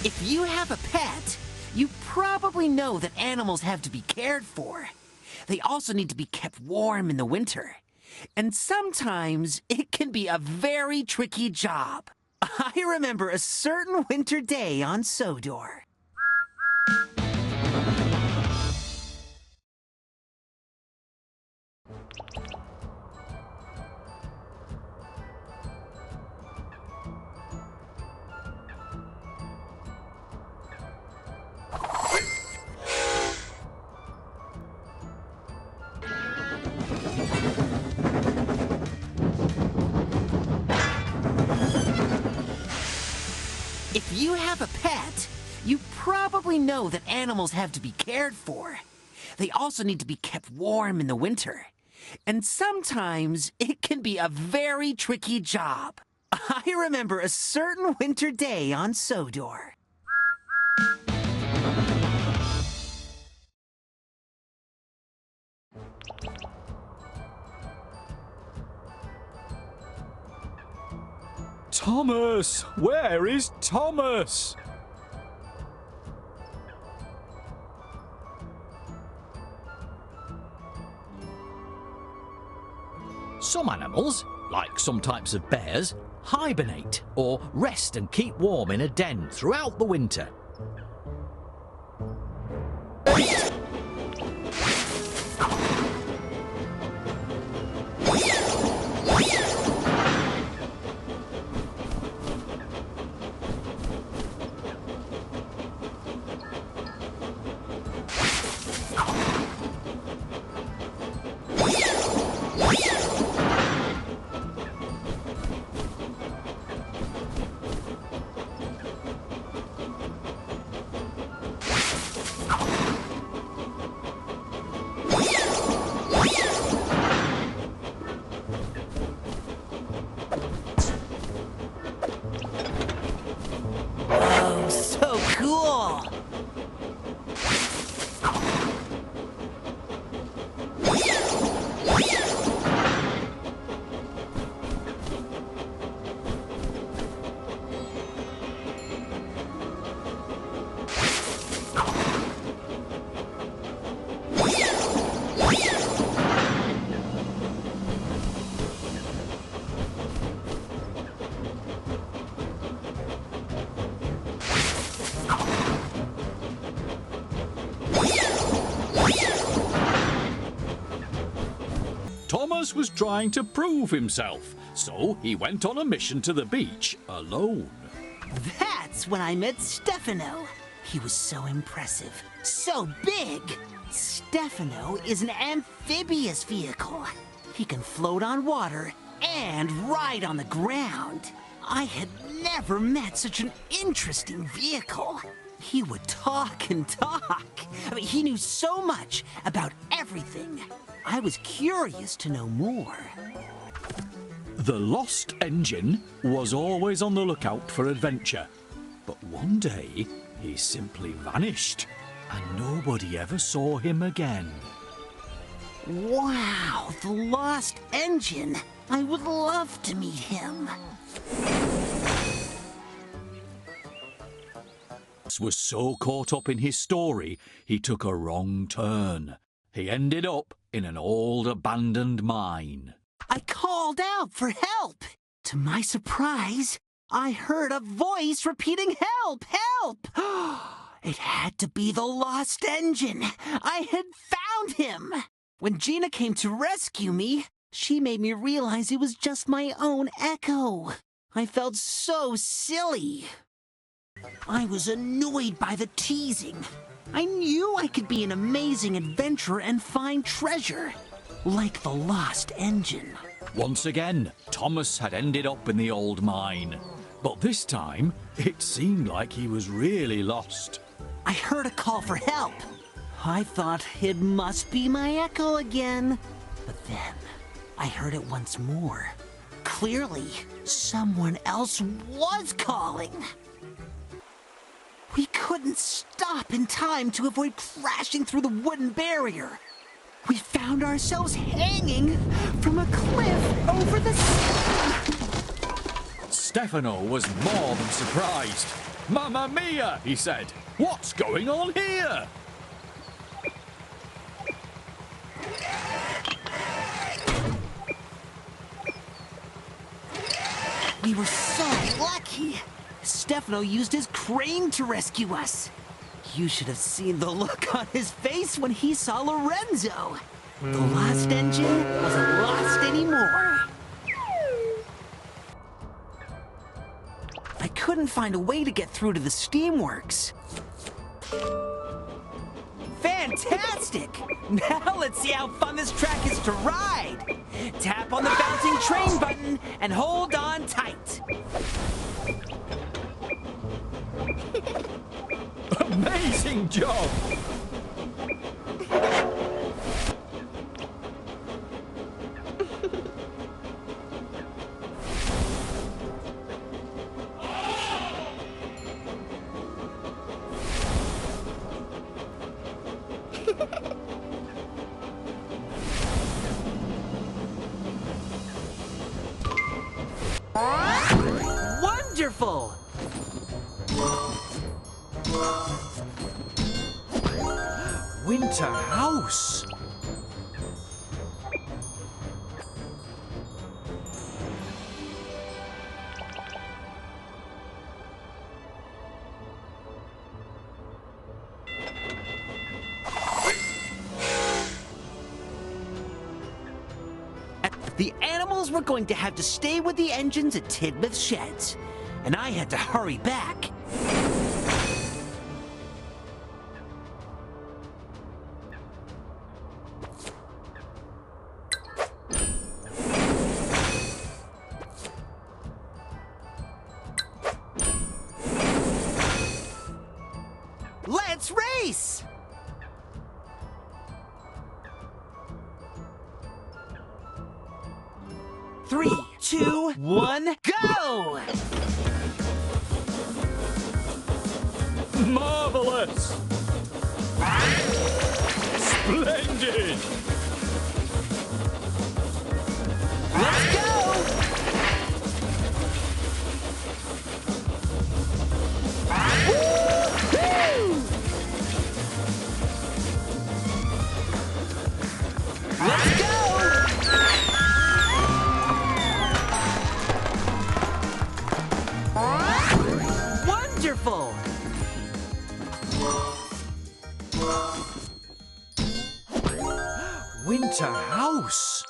If you have a pet, you probably know that animals have to be cared for. They also need to be kept warm in the winter. And sometimes it can be a very tricky job. I remember a certain winter day on Sodor. If you have a pet, you probably know that animals have to be cared for. They also need to be kept warm in the winter. And sometimes it can be a very tricky job. I remember a certain winter day on Sodor. Thomas! Where is Thomas? Some animals, like some types of bears, hibernate or rest and keep warm in a den throughout the winter. Oh, so cool! Thomas was trying to prove himself, so he went on a mission to the beach alone. That's when I met Stefano. He was so impressive, so big. Stefano is an amphibious vehicle. He can float on water and ride on the ground. I had never met such an interesting vehicle. He would talk and talk. I mean, he knew so much about everything. I was curious to know more. The lost engine was always on the lookout for adventure. But one day, he simply vanished, and nobody ever saw him again. Wow, the lost engine. I would love to meet him. Was so caught up in his story, he took a wrong turn. He ended up in an old abandoned mine. I called out for help. To my surprise, I heard a voice repeating, "Help! Help!" It had to be the lost engine. I had found him. When Gina came to rescue me, she made me realize it was just my own echo. I felt so silly. I was annoyed by the teasing. I knew I could be an amazing adventurer and find treasure, like the lost engine. Once again, Thomas had ended up in the old mine. But this time, it seemed like he was really lost. I heard a call for help. I thought it must be my echo again. But then, I heard it once more. Clearly, someone else was calling. We couldn't stop in time to avoid crashing through the wooden barrier. We found ourselves hanging from a cliff over the sea. Stefano was more than surprised. Mamma mia, he said. What's going on here? We were so lucky. Stefano used his crane to rescue us. You should have seen the look on his face when he saw Lorenzo. The lost engine wasn't lost anymore. I couldn't find a way to get through to the steamworks. Fantastic! Now let's see how fun this track is to ride. Tap on the bouncing train button and hold on tight. Amazing job! Wonderful! Winter house. The animals were going to have to stay with the engines at Tidmouth Sheds, and I had to hurry back. Let's race! Three, two, one, go! Marvelous! Splendid! Let's go! Woo-hoo! Let's go! Wonderful! Winter house.